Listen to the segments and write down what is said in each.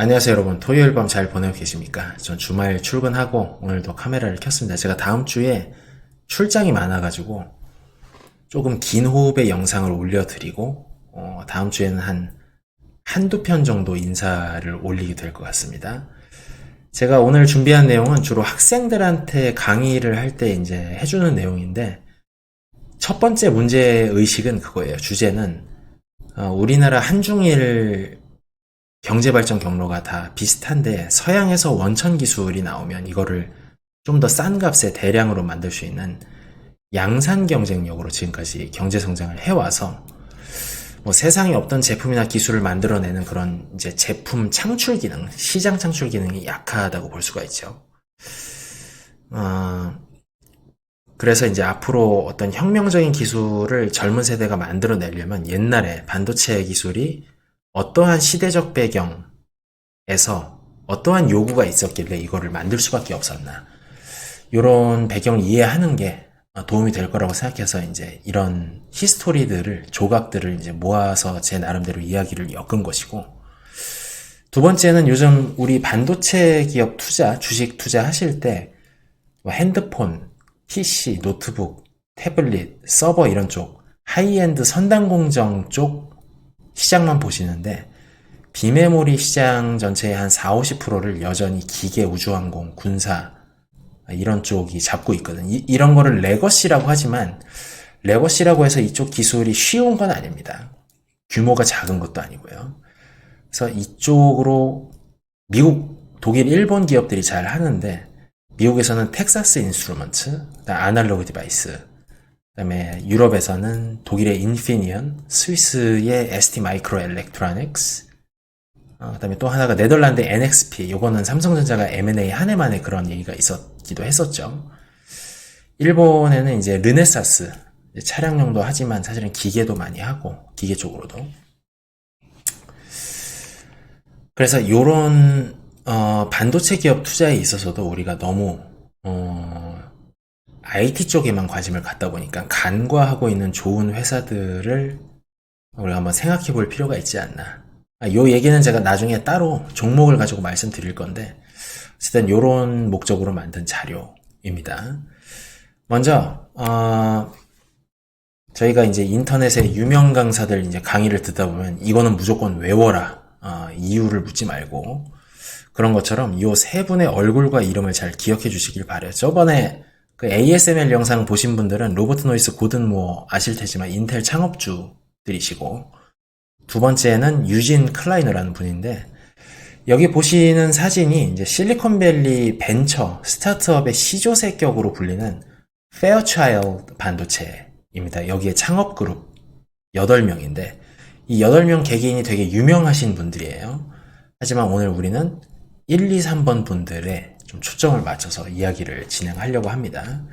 안녕하세요 여러분. 토요일 밤 잘 보내고 계십니까? 전 주말 출근하고 오늘도 카메라를 켰습니다. 제가 다음 주에 출장이 많아가지고 조금 긴 호흡의 영상을 올려드리고 다음 주에는 한두 편 정도 인사를 올리게 될 것 같습니다. 제가 오늘 준비한 내용은 주로 학생들한테 강의를 할 때 이제 해주는 내용인데, 첫 번째 문제의식은 그거예요. 주제는 우리나라 한중일 경제발전 경로가 다 비슷한데 서양에서 원천 기술이 나오면 이거를 좀 더 싼 값에 대량으로 만들 수 있는 양산 경쟁력으로 지금까지 경제 성장을 해와서 뭐 세상에 없던 제품이나 기술을 만들어내는 그런 이제 제품 창출 기능, 시장 창출 기능이 약하다고 볼 수가 있죠. 그래서 이제 앞으로 어떤 혁명적인 기술을 젊은 세대가 만들어내려면 옛날에 반도체 기술이 어떠한 시대적 배경에서 어떠한 요구가 있었길래 이거를 만들 수밖에 없었나. 이런 배경을 이해하는 게 도움이 될 거라고 생각해서 이제 이런 히스토리들을, 조각들을 이제 모아서 제 나름대로 이야기를 엮은 것이고, 두 번째는 요즘 우리 반도체 기업 투자, 주식 투자하실 때 핸드폰, PC, 노트북, 태블릿, 서버 이런 쪽, 하이엔드 선단 공정 쪽 시장만 보시는데 비메모리 시장 전체의 한 40-50%를 여전히 기계, 우주항공, 군사 이런 쪽이 잡고 있거든. 이런 거를 레거시라고 하지만 레거시라고 해서 이쪽 기술이 쉬운 건 아닙니다. 규모가 작은 것도 아니고요. 그래서 이쪽으로 미국, 독일, 일본 기업들이 잘 하는데, 미국에서는 텍사스 인스트루먼트, 아날로그 디바이스, 그다음에 유럽에서는 독일의 인피니언, 스위스의 ST 마이크로 엘렉트로닉스, 그다음에 또 하나가 네덜란드의 NXP, 요거는 삼성전자가 M&A 한 해 만에 그런 얘기가 있었기도 했었죠. 일본에는 이제 르네사스, 차량용도 하지만 사실은 기계도 많이 하고, 기계 쪽으로도. 그래서 요런 반도체 기업 투자에 있어서도 우리가 너무 IT 쪽에만 관심을 갖다 보니까 간과하고 있는 좋은 회사들을 우리가 한번 생각해 볼 필요가 있지 않나. 요 얘기는 제가 나중에 따로 종목을 가지고 말씀드릴 건데, 어쨌든 요런 목적으로 만든 자료입니다. 먼저 저희가 이제 인터넷에 유명 강사들 이제 강의를 듣다 보면 이거는 무조건 외워라, 이유를 묻지 말고, 그런 것처럼 요 세 분의 얼굴과 이름을 잘 기억해 주시길 바래요. 저번에 그 ASML 영상 보신 분들은 로버트 노이스 고든 무어 아실 테지만 인텔 창업주들이시고, 두 번째는 유진 클라이너라는 분인데, 여기 보시는 사진이 이제 실리콘밸리 벤처 스타트업의 시조새 격으로 불리는 페어차일드 반도체입니다. 여기에 창업 그룹 8명인데 이 8명 개개인이 되게 유명하신 분들이에요. 하지만 오늘 우리는 1, 2, 3번 분들에 좀 초점을 맞춰서 이야기를 진행하려고 합니다.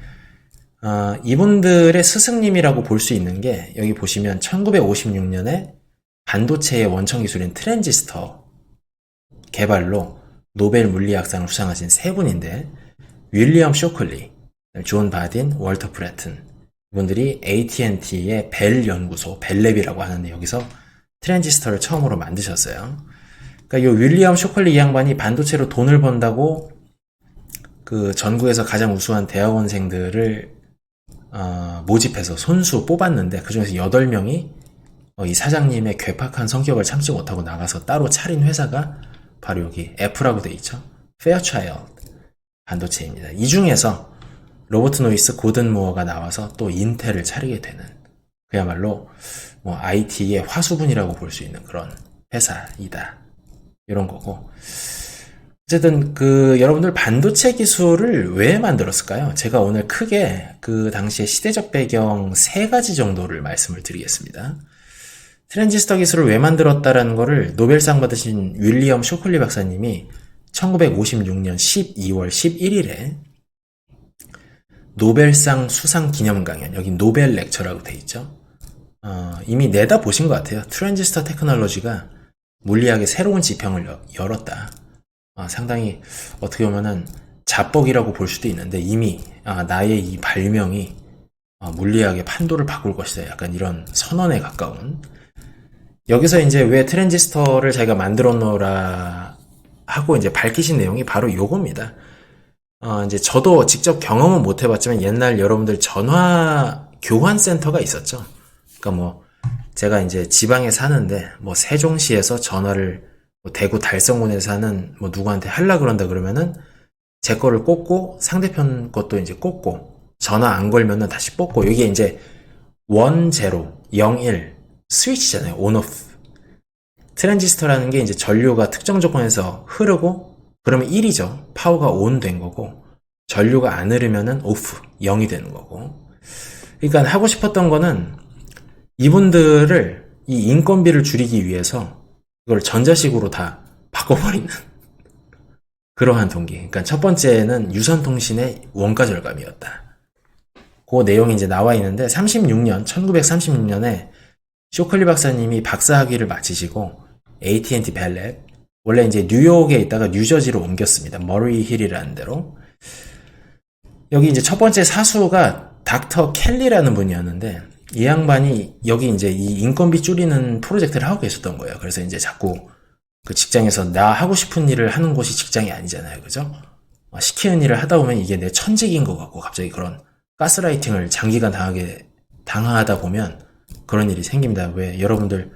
이분들의 스승님이라고 볼 수 있는 게, 여기 보시면 1956년에 반도체의 원천 기술인 트랜지스터 개발로 노벨 물리학상을 수상하신 세 분인데, 윌리엄 쇼클리, 존 바딘, 월터 프레튼, 이분들이 AT&T의 벨 연구소, 벨랩이라고 하는데 여기서 트랜지스터를 처음으로 만드셨어요. 그러니까 이 윌리엄 쇼클리 이 양반이 반도체로 돈을 번다고 그 전국에서 가장 우수한 대학원생들을 모집해서 손수 뽑았는데, 그 중에서 8명이 이 사장님의 괴팍한 성격을 참지 못하고 나가서 따로 차린 회사가 바로 여기 F라고 돼 있죠. 페어차일드 반도체입니다. 이 중에서 로버트 노이스, 고든 무어가 나와서 또 인텔을 차리게 되는, 그야말로 뭐 IT의 화수분이라고 볼 수 있는 그런 회사이다, 이런 거고. 어쨌든 여러분들 반도체 기술을 왜 만들었을까요? 제가 오늘 크게 그 당시의 시대적 배경 3가지 정도를 말씀을 드리겠습니다. 트랜지스터 기술을 왜 만들었다라는 거를 노벨상 받으신 윌리엄 쇼클리 박사님이 1956년 12월 11일에 노벨상 수상 기념 강연, 여기 노벨 렉처라고 돼 있죠. 이미 내다 보신 것 같아요. 트랜지스터 테크놀로지가 물리학의 새로운 지평을 열었다. 상당히 어떻게 보면은 자뻑이라고 볼 수도 있는데, 이미 나의 이 발명이 물리학의 판도를 바꿀 것이다, 약간 이런 선언에 가까운. 여기서 이제 왜 트랜지스터를 자기가 만들어 놓으라 하고 이제 밝히신 내용이 바로 요겁니다. 이제 저도 직접 경험은 못 해봤지만 옛날 여러분들 전화 교환 센터가 있었죠. 그러니까 뭐 제가 이제 지방에 사는데 뭐 세종시에서 전화를 뭐 대구 달성군에 사는 뭐 누구한테 하려 그런다 그러면은 제 거를 꽂고 상대편 것도 이제 꽂고 전화 안 걸면은 다시 뽑고 이게 이제 1, 0, 0, 1 스위치잖아요. 온 오프. 트랜지스터라는 게 이제 전류가 특정 조건에서 흐르고 그러면 1이죠. 파워가 온 된 거고 전류가 안 흐르면은 오프, 0이 되는 거고. 그러니까 하고 싶었던 거는 이분들을 이 인건비를 줄이기 위해서 이걸 전자식으로 다 바꿔버리는 그러한 동기. 그러니까 첫 번째는 유선통신의 원가 절감이었다. 그 내용이 이제 나와 있는데 1936년에 쇼클리 박사님이 박사학위를 마치시고 AT&T 벨랩 원래 이제 뉴욕에 있다가 뉴저지로 옮겼습니다. 머리 힐이라는 데로. 여기 이제 첫 번째 사수가 닥터 켈리라는 분이었는데 이 양반이 여기 이제 이 인건비 줄이는 프로젝트를 하고 계셨던 거예요. 그래서 이제 자꾸 그 직장에서 나 하고 싶은 일을 하는 곳이 직장이 아니잖아요. 그죠? 시키는 일을 하다 보면 이게 내 천직인 것 같고 갑자기 그런 가스라이팅을 장기간 당하다 보면 그런 일이 생깁니다. 왜 여러분들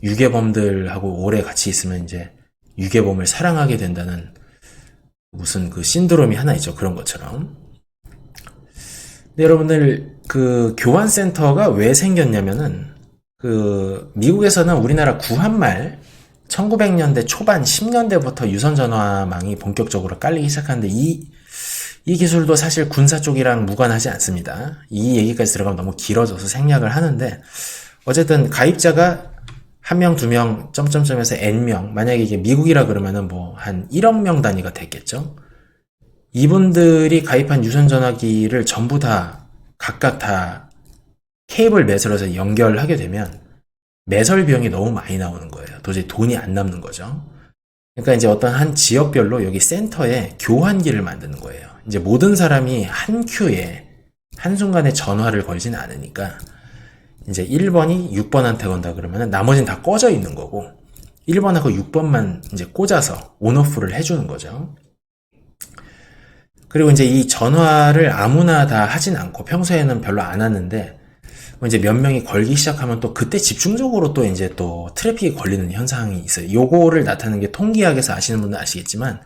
유괴범들하고 오래 같이 있으면 이제 유괴범을 사랑하게 된다는 무슨 그 신드롬이 하나 있죠. 그런 것처럼. 근데 여러분들 그 교환센터가 왜 생겼냐면은 그 미국에서는 우리나라 구한말 1900년대 초반 10년대부터 유선전화망이 본격적으로 깔리기 시작하는데 이 기술도 사실 군사 쪽이랑 무관하지 않습니다. 이 얘기까지 들어가면 너무 길어져서 생략을 하는데 어쨌든 가입자가 1명, 2명, 점점점에서 N명, 만약에 이게 미국이라 그러면은 뭐 한 1억 명 단위가 됐겠죠. 이분들이 가입한 유선전화기를 전부 다 각각 다 케이블 매설해서 연결하게 되면 매설 비용이 너무 많이 나오는 거예요. 도저히 돈이 안 남는 거죠. 그러니까 이제 어떤 한 지역별로 여기 센터에 교환기를 만드는 거예요. 이제 모든 사람이 한 큐에 한순간에 전화를 걸지는 않으니까 이제 1번이 6번한테 건다 그러면 나머지는 다 꺼져 있는 거고 1번하고 6번만 이제 꽂아서 온오프를 해주는 거죠. 그리고 이제 이 전화를 아무나 다 하진 않고 평소에는 별로 안 하는데 이제 몇 명이 걸기 시작하면 또 그때 집중적으로 또 이제 또 트래픽이 걸리는 현상이 있어요. 요거를 나타내는 게 통기학에서 아시는 분은 아시겠지만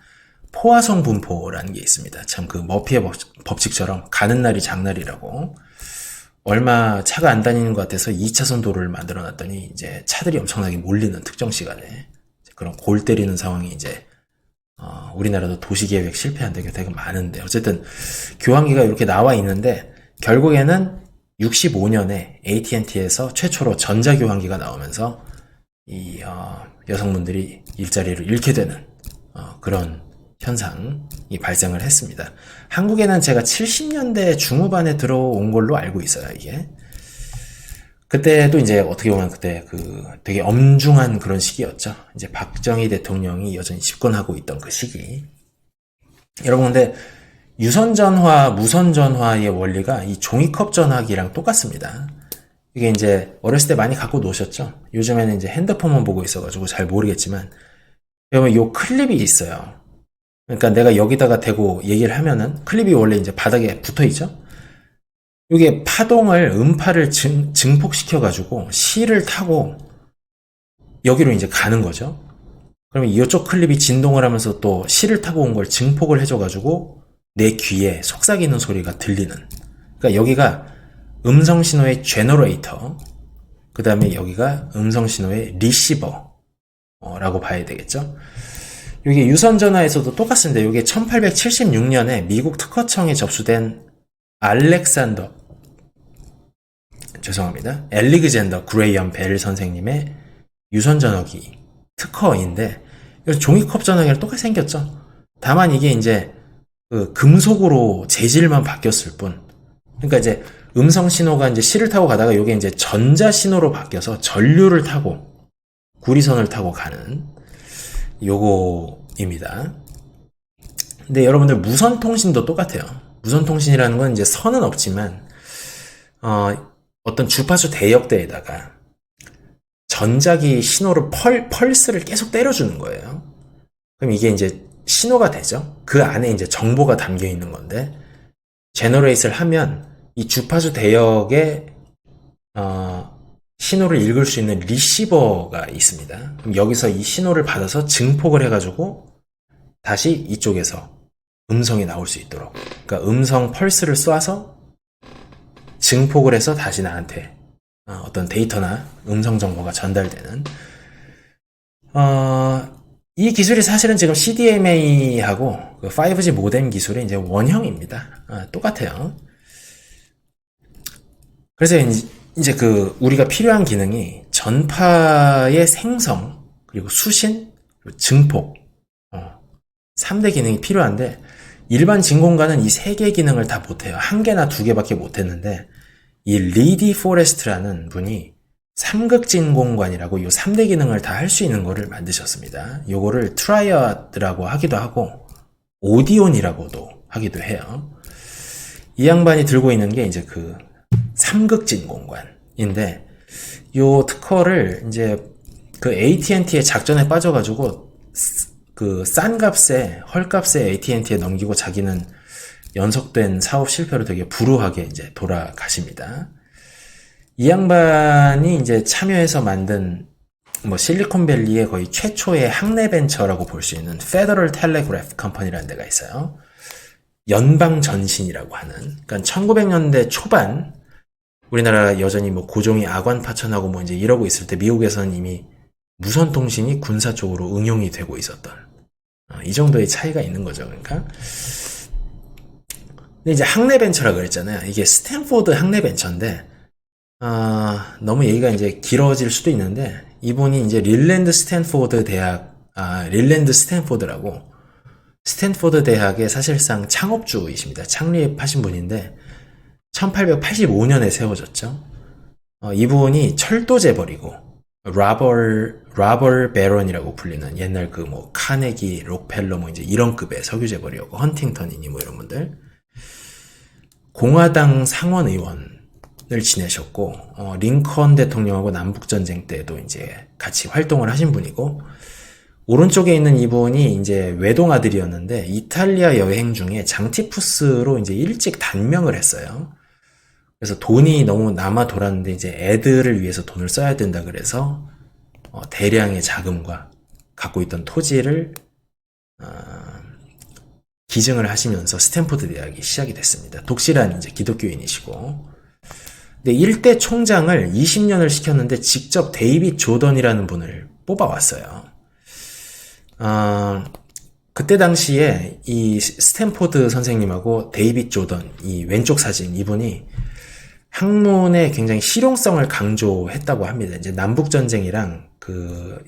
포화성 분포라는 게 있습니다. 참 그 머피의 법칙처럼 가는 날이 장날이라고 얼마 차가 안 다니는 것 같아서 2차선 도로를 만들어 놨더니 이제 차들이 엄청나게 몰리는 특정 시간에 그런 골 때리는 상황이 이제 우리나라도 도시계획 실패한 데가 되게 많은데 어쨌든 교환기가 이렇게 나와 있는데 결국에는 65년에 AT&T에서 최초로 전자교환기가 나오면서 이 여성분들이 일자리를 잃게 되는 그런 현상이 발생을 했습니다. 한국에는 제가 70년대 중후반에 들어온 걸로 알고 있어요, 이게. 그때도 이제 어떻게 보면 그때 그 되게 엄중한 그런 시기였죠. 이제 박정희 대통령이 여전히 집권하고 있던 그 시기. 여러분, 근데 유선전화, 무선전화의 원리가 이 종이컵 전화기랑 똑같습니다. 이게 이제 어렸을 때 많이 갖고 노셨죠? 요즘에는 이제 핸드폰만 보고 있어가지고 잘 모르겠지만, 여러분, 요 클립이 있어요. 그러니까 내가 여기다가 대고 얘기를 하면은 클립이 원래 이제 바닥에 붙어 있죠? 이게 파동을, 음파를 증폭시켜가지고 실을 타고 여기로 이제 가는 거죠. 그러면 이쪽 클립이 진동을 하면서 또 실을 타고 온 걸 증폭을 해줘가지고 내 귀에 속삭이는 소리가 들리는. 그러니까 여기가 음성신호의 제너레이터, 그 다음에 여기가 음성신호의 리시버라고 봐야 되겠죠. 이게 유선전화에서도 똑같습니다. 이게 1876년에 미국 특허청에 접수된 엘리그젠더 그레이엄 벨 선생님의 유선전화기 특허인데 종이컵 전화기랑 똑같이 생겼죠. 다만 이게 이제 그 금속으로 재질만 바뀌었을 뿐. 그러니까 이제 음성 신호가 이제 실을 타고 가다가 이게 이제 전자 신호로 바뀌어서 전류를 타고 구리선을 타고 가는 요거입니다. 근데 여러분들 무선 통신도 똑같아요. 무선 통신이라는 건 이제 선은 없지만 어떤 주파수 대역대에다가 전자기 신호를 펄스를 계속 때려주는 거예요. 그럼 이게 이제 신호가 되죠. 그 안에 이제 정보가 담겨 있는 건데, 제너레이트를 하면 이 주파수 대역에 신호를 읽을 수 있는 리시버가 있습니다. 그럼 여기서 이 신호를 받아서 증폭을 해가지고 다시 이쪽에서 음성이 나올 수 있도록, 그러니까 음성 펄스를 쏴서 증폭을 해서 다시 나한테 어떤 데이터나 음성 정보가 전달되는, 이 기술이 사실은 지금 CDMA하고 그 5G 모뎀 기술의 이제 원형입니다. 똑같아요. 그래서 이제 그 우리가 필요한 기능이 전파의 생성, 그리고 수신, 그리고 증폭, 3대 기능이 필요한데, 일반 진공관은 이 3개 기능을 다 못해요. 1개나 2개밖에 못했는데, 이 리디 포레스트라는 분이 삼극진공관이라고 이 3대 기능을 다 할 수 있는 거를 만드셨습니다. 요거를 트라이어드라고 하기도 하고 오디온이라고도 하기도 해요. 이 양반이 들고 있는 게 이제 그 삼극진공관인데, 요 특허를 이제 그 AT&T의 작전에 빠져가지고 그 싼 값에, 헐값에 AT&T에 넘기고 자기는 연속된 사업 실패로 되게 불우하게 이제 돌아가십니다. 이 양반이 이제 참여해서 만든 뭐 실리콘밸리의 거의 최초의 학내 벤처라고 볼 수 있는 Federal Telegraph Company라는 데가 있어요. 연방전신이라고 하는, 그러니까 1900년대 초반 우리나라 여전히 뭐 고종이 아관 파천하고 뭐 이제 이러고 있을 때 미국에서는 이미 무선 통신이 군사 쪽으로 응용이 되고 있었던 이 정도의 차이가 있는 거죠. 그러니까 근데 이제 학내 벤처라 그랬잖아요. 이게 스탠포드 학내 벤처인데 너무 얘기가 이제 길어질 수도 있는데, 이분이 이제 릴랜드 스탠포드 대학, 릴랜드 스탠포드라고, 스탠포드 대학의 사실상 창업주이십니다. 창립하신 분인데 1885년에 세워졌죠. 이분이 철도 재벌이고 라버 베런이라고 불리는 옛날 그 뭐 카네기, 록펠러 뭐 이제 이런 급의 석유 재벌이었고, 헌팅턴이니 뭐 이런 분들, 공화당 상원 의원을 지내셨고, 링컨 대통령하고 남북전쟁 때도 이제 같이 활동을 하신 분이고, 오른쪽에 있는 이분이 이제 외동아들이었는데 이탈리아 여행 중에 장티푸스로 이제 일찍 단명을 했어요. 그래서 돈이 너무 남아 돌았는데 이제 애들을 위해서 돈을 써야 된다 그래서 대량의 자금과 갖고 있던 토지를 기증을 하시면서 스탠포드 대학이 시작이 됐습니다. 독실한 이제 기독교인이시고, 근데 일대 총장을 20년을 시켰는데 직접 데이빗 조던이라는 분을 뽑아왔어요. 그때 당시에 이 스탠포드 선생님하고 데이빗 조던, 이 왼쪽 사진, 이분이 학문의 굉장히 실용성을 강조했다고 합니다. 이제 남북전쟁이랑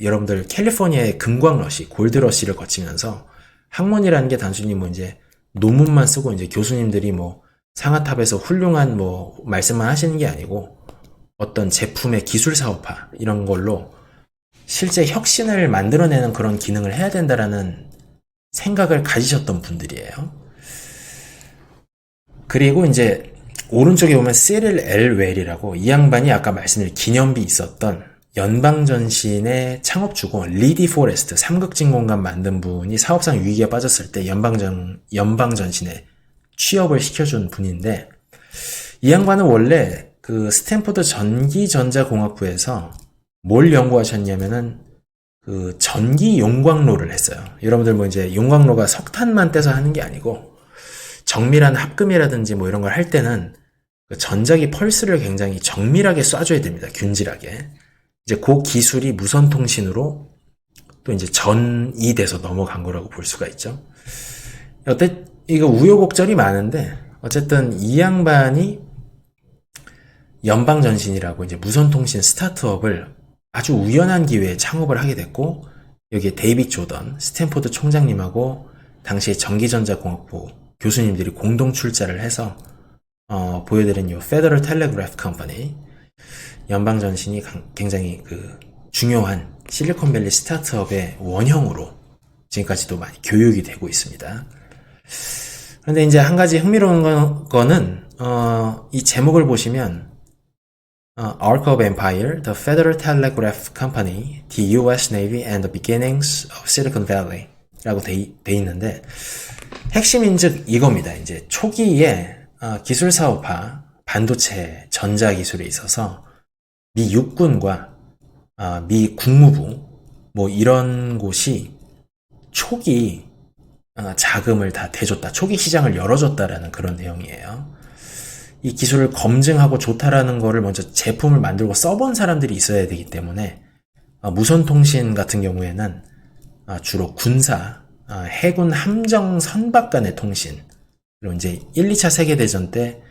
여러분들 캘리포니아의 금광러시, 골드러시를 거치면서 학문이라는 게 단순히 뭐 이제 논문만 쓰고 이제 교수님들이 뭐 상아탑에서 훌륭한 뭐 말씀만 하시는 게 아니고 어떤 제품의 기술 사업화 이런 걸로 실제 혁신을 만들어내는 그런 기능을 해야 된다라는 생각을 가지셨던 분들이에요. 그리고 이제 오른쪽에 보면 시릴 엘 웰이라고, 이 양반이 아까 말씀드린 기념비 있었던 연방전신의 창업주고, 리디 포레스트 삼극진공관 만든 분이 사업상 위기에 빠졌을 때 연방전신에 취업을 시켜준 분인데, 이 양반은 원래 그 스탠포드 전기전자공학부에서 뭘 연구하셨냐면은 그 전기 용광로를 했어요. 여러분들 뭐 이제 용광로가 석탄만 떼서 하는 게 아니고 정밀한 합금이라든지 뭐 이런 걸 할 때는 그 전자기 펄스를 굉장히 정밀하게 쏴줘야 됩니다. 균질하게. 이제 그 기술이 무선 통신으로 또 이제 전이돼서 넘어간 거라고 볼 수가 있죠. 이거 우여곡절이 많은데 어쨌든 이 양반이 연방전신이라고 이제 무선통신 스타트업을 아주 우연한 기회에 창업을 하게 됐고, 여기에 데이빗 조던, 스탠포드 총장님하고 당시에 전기전자공학부 교수님들이 공동 출자를 해서 보여드린 이 Federal Telegraph Company, 연방전신이 굉장히 그 중요한 실리콘밸리 스타트업의 원형으로 지금까지도 많이 교육이 되고 있습니다. 그런데 이제 한 가지 흥미로운 거는 이 제목을 보시면 Arc of Empire, the Federal Telegraph Company, the U.S. Navy and the Beginnings of Silicon Valley 돼 있는데, 핵심인 즉 이겁니다. 이제 초기에 기술 사업화, 반도체, 전자 기술에 있어서 미 육군과 미 국무부 뭐 이런 곳이 초기 자금을 다 대줬다. 초기 시장을 열어줬다라는 그런 내용이에요. 이 기술을 검증하고 좋다라는 거를 먼저 제품을 만들고 써본 사람들이 있어야 되기 때문에 무선통신 같은 경우에는 주로 군사, 해군 함정 선박 간의 통신, 그리고 이제 1, 2차 세계대전 때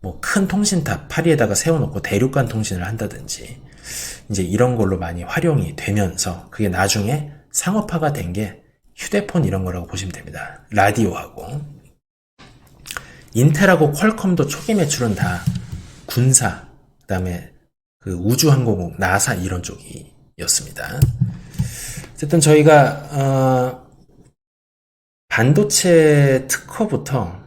뭐 큰 통신탑 파리에다가 세워놓고 대륙간 통신을 한다든지 이제 이런 걸로 많이 활용이 되면서 그게 나중에 상업화가 된 게 휴대폰 이런 거라고 보시면 됩니다. 라디오하고 인텔하고 퀄컴도 초기 매출은 다 군사, 그 다음에 그 우주항공국, 나사 이런 쪽이었습니다. 어쨌든 저희가 반도체 특허부터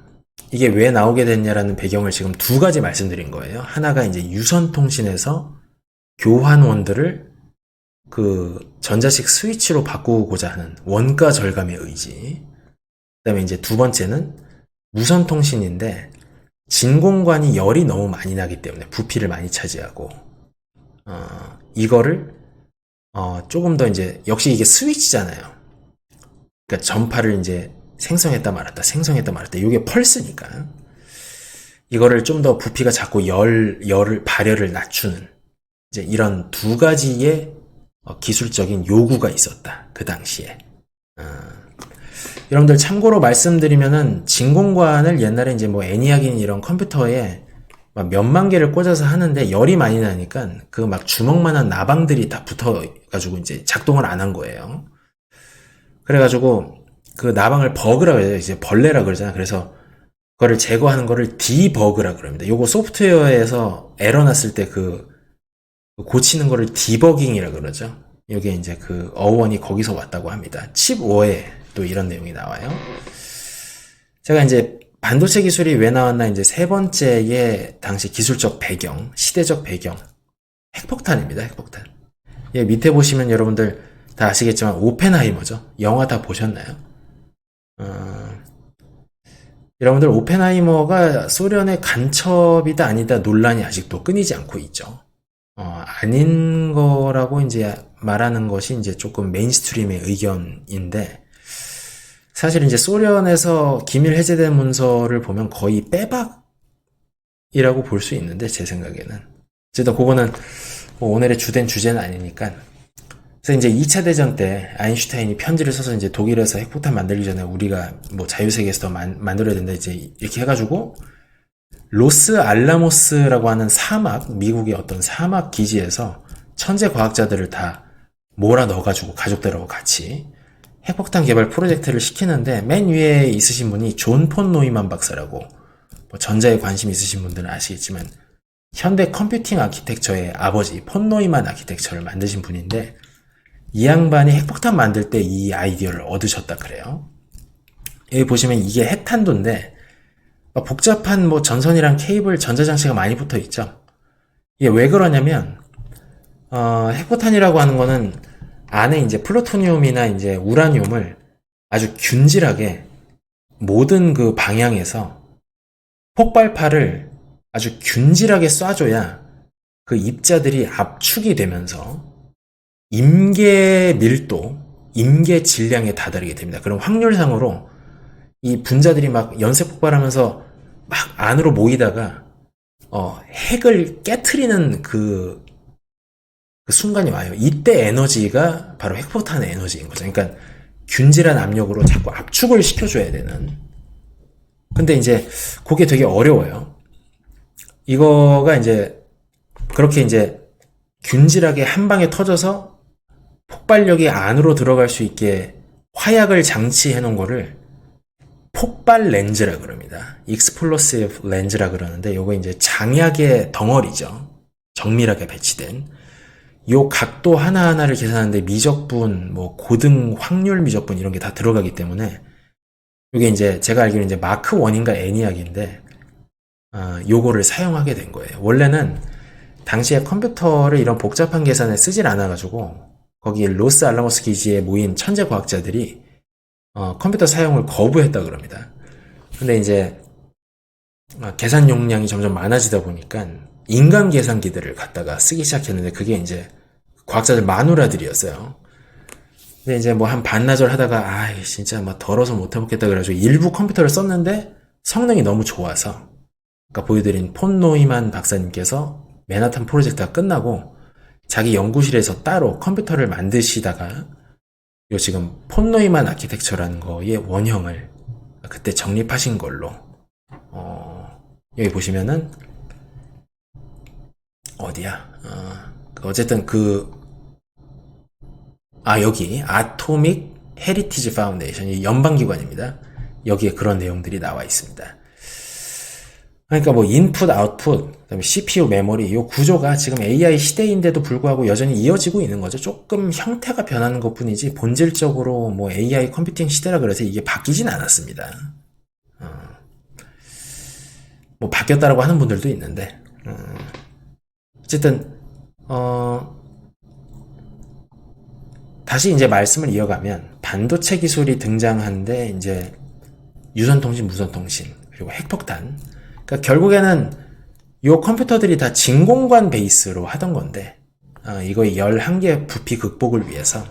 이게 왜 나오게 됐냐라는 배경을 지금 두 가지 말씀드린 거예요. 하나가 이제 유선통신에서 교환원들을 그 전자식 스위치로 바꾸고자 하는 원가 절감의 의지. 그 다음에 이제 두 번째는 무선통신인데 진공관이 열이 너무 많이 나기 때문에 부피를 많이 차지하고 이거를 조금 더 이제 역시 이게 스위치잖아요. 그러니까 전파를 이제 생성했다 말았다 이게 펄스니까 이거를 좀 더 부피가 작고 열을 발열을 낮추는 이제 이런 두 가지의 기술적인 요구가 있었다 그 당시에. 여러분들 참고로 말씀드리면은 진공관을 옛날에 이제 뭐 애니악인 이런 컴퓨터에 막 몇만 개를 꽂아서 하는데 열이 많이 나니까 그 막 주먹만한 나방들이 다 붙어가지고 이제 작동을 안 한 거예요. 그래가지고 그 나방을 버그라고 해요. 이제 벌레라 그러잖아. 그래서 그거를 제거하는 거를 디버그라 그럽니다. 요거 소프트웨어에서 에러 났을 때 그 고치는 거를 디버깅이라 그러죠. 요게 이제 그 어원이 거기서 왔다고 합니다. 칩 5에 또 이런 내용이 나와요. 제가 이제 반도체 기술이 왜 나왔나 이제 세 번째의 당시 기술적 배경, 시대적 배경. 핵폭탄입니다. 핵폭탄. 예, 밑에 보시면 여러분들 다 아시겠지만 오펜하이머죠. 영화 다 보셨나요? 여러분들 오펜하이머가 소련의 간첩이다 아니다 논란이 아직도 끊이지 않고 있죠. 아닌 거라고 이제 말하는 것이 이제 조금 메인스트림의 의견인데 사실 이제 소련에서 기밀 해제된 문서를 보면 거의 빼박이라고 볼 수 있는데 제 생각에는 어쨌든 그거는 뭐 오늘의 주된 주제는 아니니까. 그래서 이제 2차 대전 때 아인슈타인이 편지를 써서 이제 독일에서 핵폭탄 만들기 전에 우리가 뭐 자유세계에서 더 만들어야 된다 이제 이렇게 해가지고 로스 알라모스라고 하는 사막, 미국의 어떤 사막 기지에서 천재 과학자들을 다 몰아 넣어가지고 가족들하고 같이 핵폭탄 개발 프로젝트를 시키는데 맨 위에 있으신 분이 존 폰 노이만 박사라고 뭐 전자에 관심 있으신 분들은 아시겠지만 현대 컴퓨팅 아키텍처의 아버지 폰 노이만 아키텍처를 만드신 분인데 이 양반이 핵폭탄 만들 때 이 아이디어를 얻으셨다 그래요. 여기 보시면 이게 핵탄두인데 복잡한 뭐 전선이랑 케이블, 전자장치가 많이 붙어 있죠. 이게 왜 그러냐면 핵폭탄이라고 하는 거는 안에 이제 플루토늄이나 이제 우라늄을 아주 균질하게 모든 그 방향에서 폭발파를 아주 균질하게 쏴줘야 그 입자들이 압축이 되면서 임계 밀도, 임계 질량에 다다르게 됩니다. 그럼 확률상으로 이 분자들이 막 연쇄 폭발하면서 막 안으로 모이다가 핵을 깨트리는 그 순간이 와요. 이때 에너지가 바로 핵폭탄의 에너지인 거죠. 그러니까 균질한 압력으로 자꾸 압축을 시켜줘야 되는. 근데 이제 그게 되게 어려워요. 이거가 이제 그렇게 이제 균질하게 한 방에 터져서 폭발력이 안으로 들어갈 수 있게 화약을 장치해 놓은 거를 폭발 렌즈라 그럽니다. 익스플로시브 렌즈라 그러는데 요거 이제 장약의 덩어리죠. 정밀하게 배치된 요 각도 하나하나를 계산하는데 미적분, 뭐 고등 확률 미적분 이런 게 다 들어가기 때문에 요게 이제 제가 알기로 이제 마크 1인가 애니악인데 요거를 사용하게 된 거예요. 원래는 당시에 컴퓨터를 이런 복잡한 계산에 쓰질 않아가지고 거기 로스 알라모스 기지에 모인 천재 과학자들이 컴퓨터 사용을 거부했다 그럽니다. 근데 이제 계산 용량이 점점 많아지다 보니까 인간 계산기들을 갖다가 쓰기 시작했는데 그게 이제 과학자들 마누라들이었어요. 근데 이제 뭐 한 반나절 하다가 진짜 막 더러워서 못 해먹겠다 그래가지고 일부 컴퓨터를 썼는데 성능이 너무 좋아서 아까 보여드린 폰 노이만 박사님께서 맨하탄 프로젝트가 끝나고 자기 연구실에서 따로 컴퓨터를 만드시다가 요 지금 폰 노이만 아키텍처라는 거의 원형을 그때 정립하신 걸로 여기 보시면은 어디야? 어쨌든 여기 아토믹 헤리티지 파운데이션이 연방기관입니다. 여기에 그런 내용들이 나와 있습니다. 그러니까 뭐 인풋, 아웃풋, 그다음에 CPU, 메모리 이 구조가 지금 AI 시대인데도 불구하고 여전히 이어지고 있는 거죠. 조금 형태가 변하는 것뿐이지 본질적으로 뭐 AI 컴퓨팅 시대라 그래서 이게 바뀌진 않았습니다. 뭐 바뀌었다라고 하는 분들도 있는데 어쨌든 다시 이제 말씀을 이어가면 반도체 기술이 등장한데 이제 유선통신, 무선통신 그리고 핵폭탄. 그러니까 결국에는 이 컴퓨터들이 다 진공관 베이스로 하던 건데 이거의 11개 부피 극복을 위해서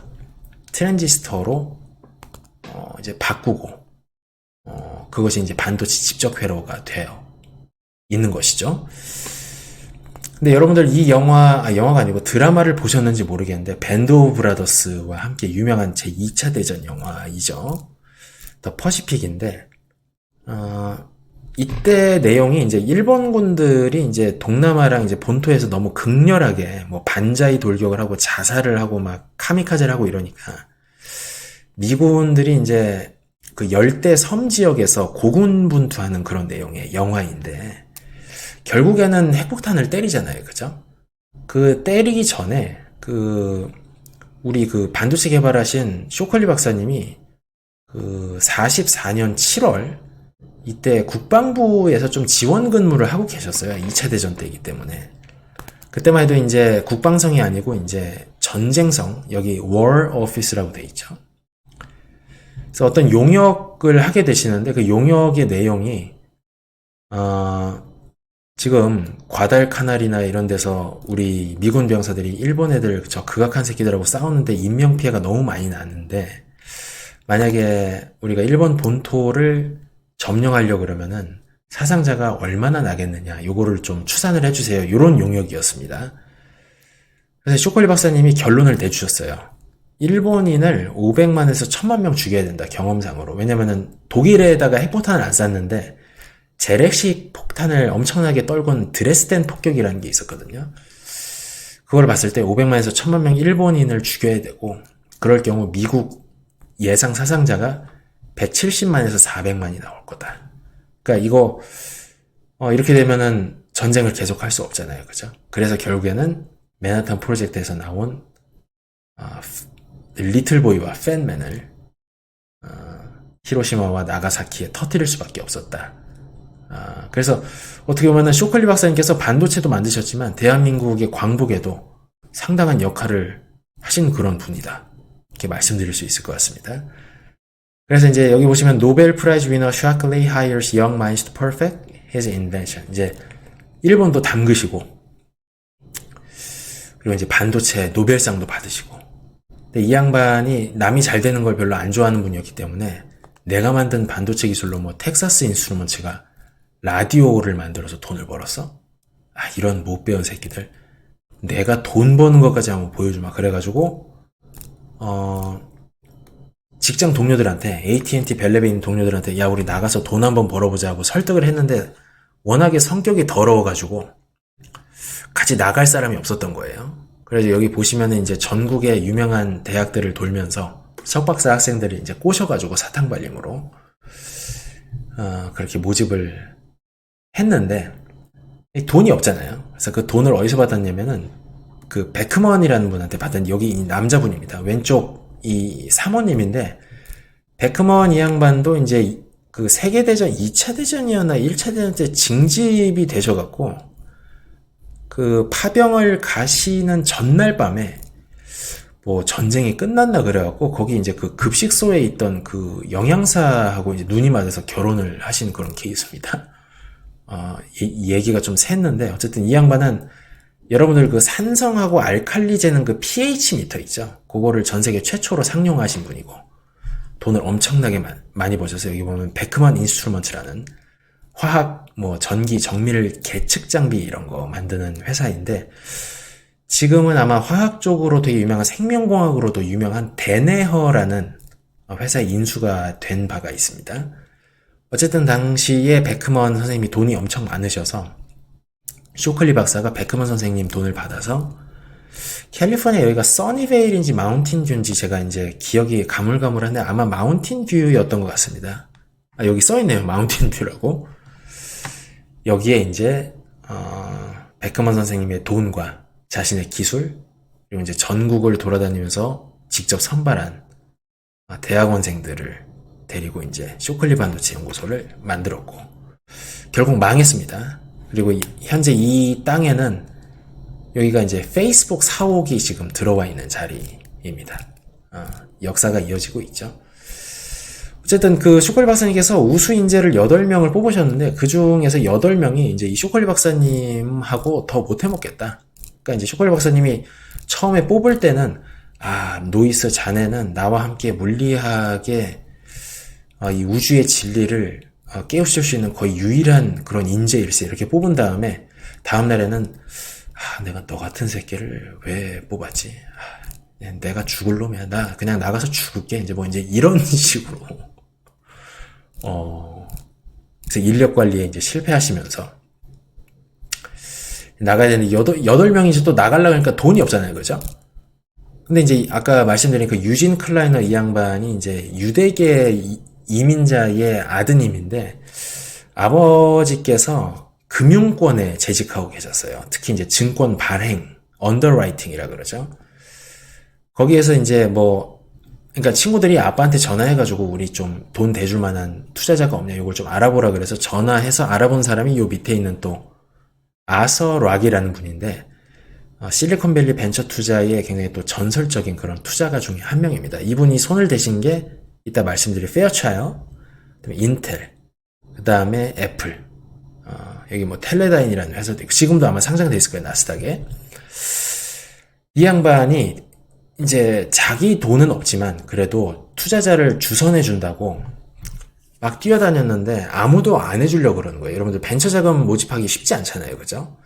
트랜지스터로 이제 바꾸고 그것이 이제 반도체 집적 회로가 되어 있는 것이죠. 근데 여러분들 이 영화가 아니고 드라마를 보셨는지 모르겠는데 밴드 오브 브라더스와 함께 유명한 제2차 대전 영화이죠. 더 퍼시픽인데 이때 내용이 이제 일본군들이 이제 동남아랑 이제 본토에서 너무 극렬하게 뭐 반자이 돌격을 하고 자살을 하고 막 카미카제를 하고 이러니까 미군들이 이제 그 열대 섬 지역에서 고군분투하는 그런 내용의 영화인데 결국에는 핵폭탄을 때리잖아요. 그죠? 그 때리기 전에 우리 반도체 개발하신 쇼컬리 박사님이 44년 7월 이때 국방부에서 좀 지원 근무를 하고 계셨어요. 2차 대전 때이기 때문에. 그때만 해도 이제 국방성이 아니고 이제 전쟁성, 여기 War Office라고 돼 있죠. 그래서 어떤 용역을 하게 되시는데 그 용역의 내용이 지금 과달카날이나 이런 데서 우리 미군 병사들이 일본 애들 저 극악한 새끼들하고 싸우는데 인명피해가 너무 많이 났는데 만약에 우리가 일본 본토를 점령하려고 그러면은 사상자가 얼마나 나겠느냐 요거를 좀 추산을 해주세요. 요런 용역이었습니다. 그래서 쇼콜리 박사님이 결론을 내주셨어요. 일본인을 500만에서 1000만 명 죽여야 된다. 경험상으로. 왜냐면은 독일에다가 핵폭탄을 안 쐈는데 재래식 폭탄을 엄청나게 떨군 드레스덴 폭격이라는 게 있었거든요. 그걸 봤을 때 500만에서 1000만 명 일본인을 죽여야 되고 그럴 경우 미국 예상 사상자가 170만에서 400만이 나올 거다. 그러니까 이거 이렇게 되면은 전쟁을 계속할 수 없잖아요. 그죠? 그래서 결국에는 맨하탄 프로젝트에서 나온 리틀보이와 팬맨을 히로시마와 나가사키에 터뜨릴 수밖에 없었다. 그래서 어떻게 보면은 쇼컬리 박사님께서 반도체도 만드셨지만 대한민국의 광복에도 상당한 역할을 하신 그런 분이다. 이렇게 말씀드릴 수 있을 것 같습니다. 그래서 이제 여기 보시면 노벨 프라이즈 위너 Shockley hires young minds to perfect his invention. 이제 일본도 담그시고 그리고 이제 반도체 노벨상도 받으시고. 근데 이 양반이 남이 잘 되는 걸 별로 안 좋아하는 분이었기 때문에 내가 만든 반도체 기술로 뭐 텍사스 인스트루먼츠가 라디오를 만들어서 돈을 벌었어? 이런 못 배운 새끼들. 내가 돈 버는 것까지 한번 보여주마. 그래가지고 직장 동료들한테 AT&T 벨랩에 있는 동료들한테 야 우리 나가서 돈 한번 벌어보자고 설득을 했는데 워낙에 성격이 더러워가지고 같이 나갈 사람이 없었던 거예요. 그래서 여기 보시면은 이제 전국의 유명한 대학들을 돌면서 석박사 학생들을 이제 꼬셔가지고 사탕발림으로 그렇게 모집을 했는데 돈이 없잖아요. 그래서 그 돈을 어디서 받았냐면은 그 베크먼이라는 분한테 받은 여기 이 남자분입니다. 왼쪽 이 사모님인데 베크먼 이 양반도 이제 그 세계대전 2차 대전이었나 1차 대전 때 징집이 되셔갖고 그 파병을 가시는 전날 밤에 뭐 전쟁이 끝났나 그래갖고 거기 이제 그 급식소에 있던 그 영양사하고 이제 눈이 맞아서 결혼을 하신 그런 케이스입니다. 이 얘기가 좀 샜는데 어쨌든 이 양반은 여러분들 그 산성하고 알칼리 재는 그 pH 미터 있죠. 그거를 전 세계 최초로 상용하신 분이고 돈을 엄청나게 많이 버셔서 여기 보면 베크먼 인스트루먼트라는 화학 뭐 전기 정밀 계측 장비 이런 거 만드는 회사인데 지금은 아마 화학 쪽으로 되게 유명한 생명공학으로도 유명한 데네허라는 회사에 인수가 된 바가 있습니다. 어쨌든 당시에 베크먼 선생님이 돈이 엄청 많으셔서 쇼클리 박사가 베크먼 선생님 돈을 받아서 캘리포니아 여기가 써니베일인지 마운틴뷰인지 제가 이제 기억이 가물가물한데 아마 마운틴뷰였던 것 같습니다. 여기 써있네요. 마운틴뷰라고. 여기에 이제 베크먼 선생님의 돈과 자신의 기술 그리고 이제 전국을 돌아다니면서 직접 선발한 대학원생들을 데리고 이제 쇼클리 반도체 연구소를 만들었고 결국 망했습니다. 그리고 현재 이 땅에는 여기가 이제 페이스북 사옥이 지금 들어와 있는 자리입니다. 역사가 이어지고 있죠. 어쨌든 그 쇼컬리 박사님께서 우수 인재를 8명을 뽑으셨는데 그 중에서 8명이 이제 이 쇼컬리 박사님하고 더 못해 먹겠다. 그러니까 이제 쇼컬리 박사님이 처음에 뽑을 때는 노이스 자네는 나와 함께 물리학의 이 우주의 진리를 깨우칠 수 있는 거의 유일한 그런 인재일세 이렇게 뽑은 다음에 다음 날에는 내가 너 같은 새끼를 왜 뽑았지? 내가 죽을 놈이야. 나 그냥 나가서 죽을게. 이제 뭐 이제 이런 식으로 그래서 인력 관리에 이제 실패하시면서 나가야 되는데 8명이 이제 또 나가려고 하니까 돈이 없잖아요. 그죠? 근데 이제 아까 말씀드린 그 유진 클라이너 이 양반이 이제 유대계 이민자의 아드님인데 아버지께서 금융권에 재직하고 계셨어요. 특히 이제 증권 발행, 언더라이팅이라 그러죠. 거기에서 이제 그러니까 친구들이 아빠한테 전화해가지고 우리 좀 돈 대줄 만한 투자자가 없냐 이걸 좀 알아보라 그래서 전화해서 알아본 사람이 요 밑에 있는 또 아서 락이라는 분인데 실리콘밸리 벤처 투자의 굉장히 또 전설적인 그런 투자가 중에 한 명입니다. 이분이 손을 대신 게 이따 말씀드릴 페어차일, 그다음에 인텔, 그 다음에 애플, 여기 뭐 텔레다인이라는 회사도 있고 지금도 아마 상장돼 있을 거예요. 나스닥에. 이 양반이 이제 자기 돈은 없지만 그래도 투자자를 주선해 준다고 막 뛰어다녔는데 아무도 안 해주려고 그러는 거예요. 여러분들 벤처 자금 모집하기 쉽지 않잖아요. 그죠?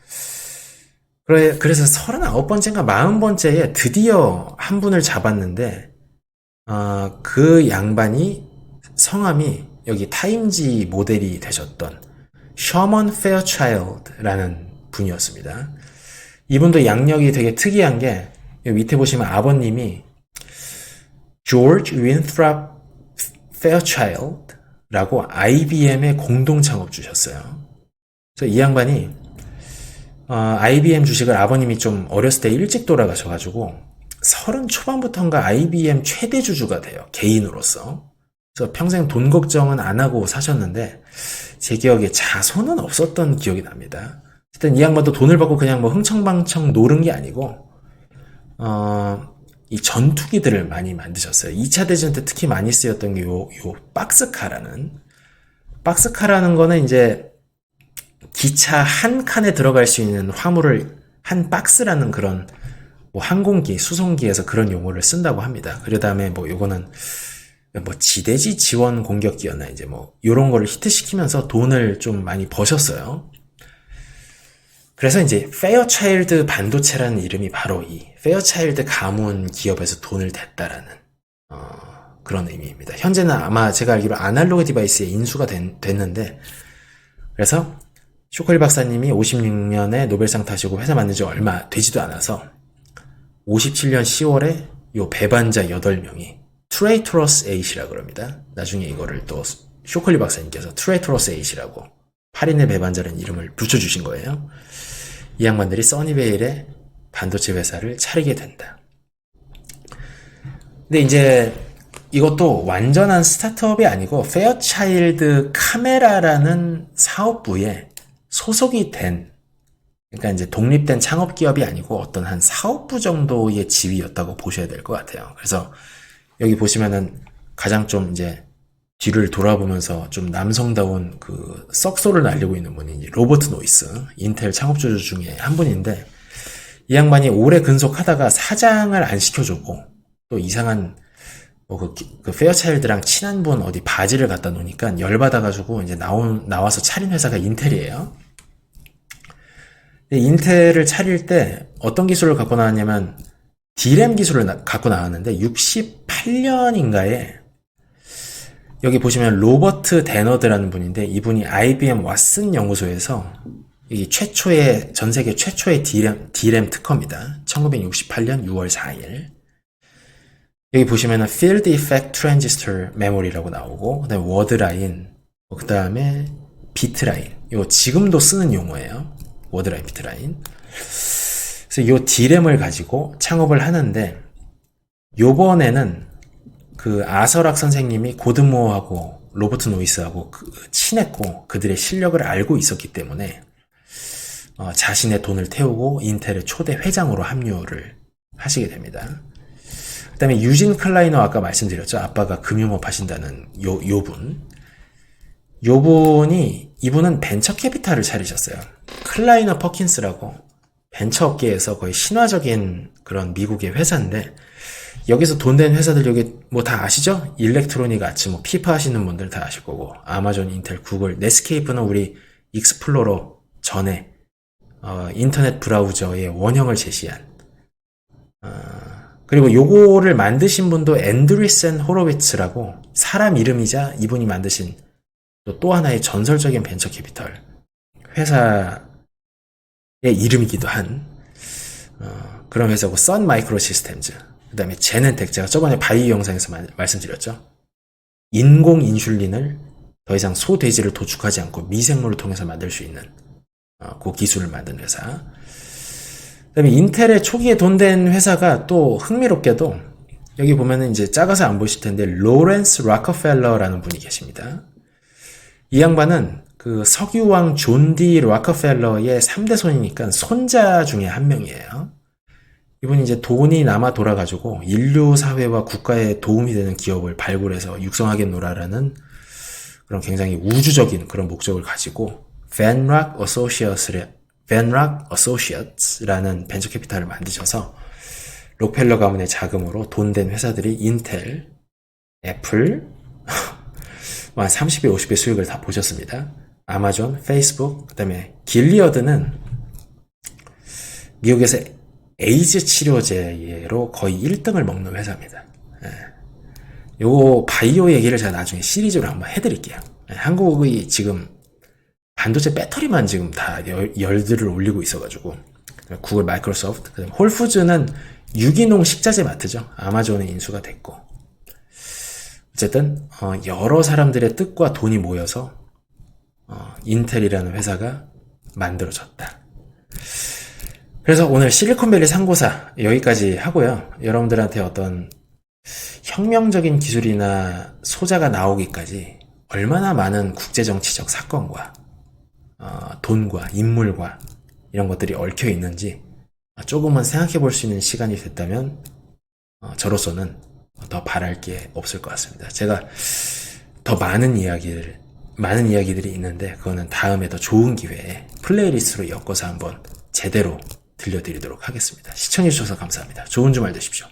그래서 39번째인가 40번째에 드디어 한 분을 잡았는데 그 양반이 성함이 여기 타임지 모델이 되셨던 셔먼 페어차일드라는 분이었습니다. 이분도 양력이 되게 특이한 게 여기 밑에 보시면 아버님이 조지 윈트롭 페어차일드라고 IBM의 공동 창업주셨어요. 그래서 이 양반이 IBM 주식을 아버님이 좀 어렸을 때 일찍 돌아가셔가지고 30 초반부터인가 IBM 최대 주주가 돼요. 개인으로서. 그래서 평생 돈 걱정은 안 하고 사셨는데 제 기억에 자손은 없었던 기억이 납니다. 어쨌든 이 양반도 돈을 받고 그냥 뭐 흥청망청 노른 게 아니고 이 전투기들을 많이 만드셨어요. 2차 대전 때 특히 많이 쓰였던 게 요 박스카라는 거는 이제 기차 한 칸에 들어갈 수 있는 화물을 한 박스라는 그런 뭐 항공기, 수송기에서 그런 용어를 쓴다고 합니다. 그 다음에 뭐 요거는 뭐 지대지 지원 공격기였나 이제 뭐 요런 거를 히트시키면서 돈을 좀 많이 버셨어요. 그래서 이제 페어차일드 반도체라는 이름이 바로 이 페어차일드 가문 기업에서 돈을 댔다라는 그런 의미입니다. 현재는 아마 제가 알기로 아날로그 디바이스에 인수가 됐는데 그래서 쇼컬리 박사님이 56년에 노벨상 타시고 회사 만든 지 얼마 되지도 않아서 57년 10월에 요 배반자 8명이 트레이토러스 8이라고 그럽니다. 나중에 이거를 또 쇼컬리 박사님께서 트레이토러스 8이라고 8인의 배반자라는 이름을 붙여주신 거예요. 이 양반들이 써니베일의 반도체 회사를 차리게 된다. 근데 이제 이것도 완전한 스타트업이 아니고 페어차일드 카메라라는 사업부에 소속이 된 그러니까 이제 독립된 창업 기업이 아니고 어떤 한 사업부 정도의 지위였다고 보셔야 될 것 같아요. 그래서 여기 보시면은 가장 좀 이제 뒤를 돌아보면서 좀 남성다운 그 썩소를 날리고 있는 분이 이제 로버트 노이스, 인텔 창업주주 중에 한 분인데, 이 양반이 오래 근속하다가 사장을 안 시켜주고 또 이상한 뭐 그 페어차일드랑 친한 분 어디 바지를 갖다 놓으니까 열받아가지고 이제 나와서 차린 회사가 인텔이에요. 근데 인텔을 차릴 때 어떤 기술을 갖고 나왔냐면 D램 기술을 갖고 나왔는데 68년인가에 여기 보시면 로버트 데너드라는 분인데 이분이 IBM 왓슨 연구소에서 이 최초의 전 세계 최초의 D램 특허입니다. 1968년 6월 4일. 여기 보시면은 Field Effect Transistor Memory라고 나오고, 그다음에 워드 라인, 그다음에 비트 라인. 이거 지금도 쓰는 용어예요. 워드 라인, 비트 라인. 그래서 이 D램을 가지고 창업을 하는데, 요번에는 그 아서락 선생님이 고든 모어하고 로버트 노이스하고 친했고 그들의 실력을 알고 있었기 때문에 자신의 돈을 태우고 인텔의 초대 회장으로 합류를 하시게 됩니다. 그 다음에 유진 클라이너 아까 말씀드렸죠. 아빠가 금융업 하신다는 이분은 벤처 캐피탈을 차리셨어요. 클라이너 퍼킨스라고 벤처 업계에서 거의 신화적인 그런 미국의 회사인데, 여기서 돈 된 회사들 여기 뭐 다 아시죠? 일렉트로닉 아츠, 뭐 피파 하시는 분들 다 아실 거고, 아마존, 인텔, 구글, 넷스케이프는 우리 익스플로러 전에 인터넷 브라우저의 원형을 제시한, 그리고 요거를 만드신 분도 앤드리센 호로비츠라고 사람 이름이자 이분이 만드신 또 하나의 전설적인 벤처 캐피털 회사의 이름이기도 한 그런 회사고, 선 마이크로 시스템즈, 그 다음에 제넨텍, 제가 저번에 바이오 영상에서 말씀드렸죠. 인공 인슐린을 더 이상 소돼지를 도축하지 않고 미생물을 통해서 만들 수 있는 그 기술을 만든 회사. 그 다음에 인텔의 초기에 돈 된 회사가 또 흥미롭게도 여기 보면은 이제 작아서 안 보실 텐데 로렌스 락커펠러라는 분이 계십니다. 이 양반은 그 석유왕 존 D 락커펠러의 3대 손이니까 손자 중에 한 명이에요. 이분이 이제 돈이 남아 돌아가지고 인류 사회와 국가에 도움이 되는 기업을 발굴해서 육성하겠노라라는 그런 굉장히 우주적인 그런 목적을 가지고 Venrock Associates라는 벤처 캐피탈을 만드셔서 록펠러 가문의 자금으로 돈 된 회사들이 인텔, 애플, 한 30배, 50배 수익을 다 보셨습니다. 아마존, 페이스북, 그 다음에 길리어드는 미국에서 에이즈 치료제로 거의 1등을 먹는 회사입니다. 요거 바이오 얘기를 제가 나중에 시리즈로 한번 해드릴게요. 한국이 지금 반도체 배터리만 지금 다 열들을 올리고 있어가지고, 구글, 마이크로소프트, 그다음에 홀푸즈는 유기농 식자재 마트죠. 아마존에 인수가 됐고, 어쨌든 여러 사람들의 뜻과 돈이 모여서 인텔이라는 회사가 만들어졌다. 그래서 오늘 실리콘밸리 상고사 여기까지 하고요. 여러분들한테 어떤 혁명적인 기술이나 소자가 나오기까지 얼마나 많은 국제정치적 사건과 돈과 인물과 이런 것들이 얽혀 있는지 조금만 생각해 볼 수 있는 시간이 됐다면 저로서는 더 바랄 게 없을 것 같습니다. 제가 더 많은 이야기들이 있는데 그거는 다음에 더 좋은 기회에 플레이리스트로 엮어서 한번 제대로 들려드리도록 하겠습니다. 시청해주셔서 감사합니다. 좋은 주말 되십시오.